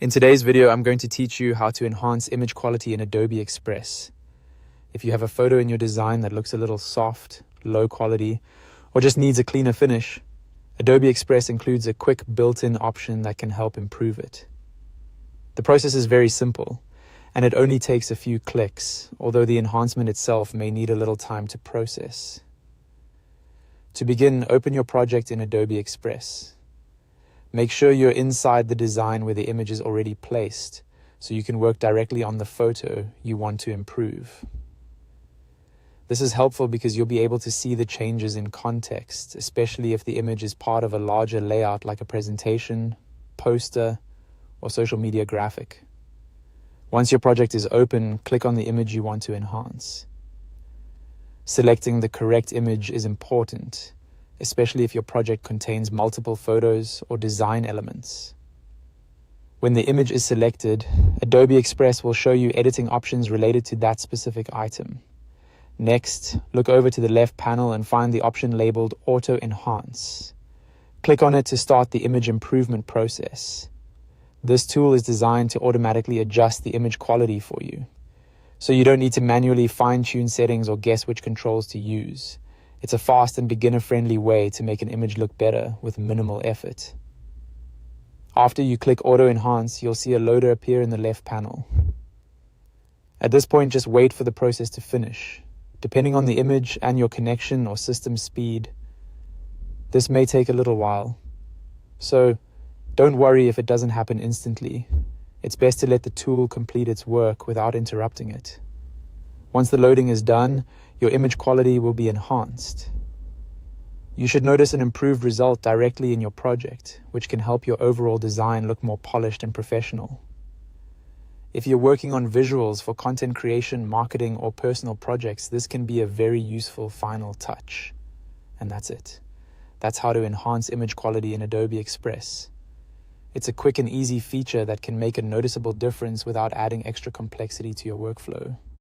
In today's video, I'm going to teach you how to enhance image quality in Adobe Express. If you have a photo in your design that looks a little soft, low quality, or just needs a cleaner finish, Adobe Express includes a quick built-in option that can help improve it. The process is very simple, and it only takes a few clicks, although the enhancement itself may need a little time to process. To begin, open your project in Adobe Express. Make sure you're inside the design where the image is already placed, so you can work directly on the photo you want to improve. This is helpful because you'll be able to see the changes in context, especially if the image is part of a larger layout like a presentation, poster, or social media graphic. Once your project is open, click on the image you want to enhance. Selecting the correct image is important, especially if your project contains multiple photos or design elements. When the image is selected, Adobe Express will show you editing options related to that specific item. Next, look over to the left panel and find the option labeled Auto Enhance. Click on it to start the image improvement process. This tool is designed to automatically adjust the image quality for you, so you don't need to manually fine-tune settings or guess which controls to use. It's a fast and beginner-friendly way to make an image look better with minimal effort. After you click Auto Enhance, you'll see a loader appear in the left panel. At this point, just wait for the process to finish. Depending on the image and your connection or system speed, this may take a little while. So, don't worry if it doesn't happen instantly. It's best to let the tool complete its work without interrupting it. Once the loading is done, your image quality will be enhanced. You should notice an improved result directly in your project, which can help your overall design look more polished and professional. If you're working on visuals for content creation, marketing, or personal projects, this can be a very useful final touch. And that's it. That's how to enhance image quality in Adobe Express. It's a quick and easy feature that can make a noticeable difference without adding extra complexity to your workflow.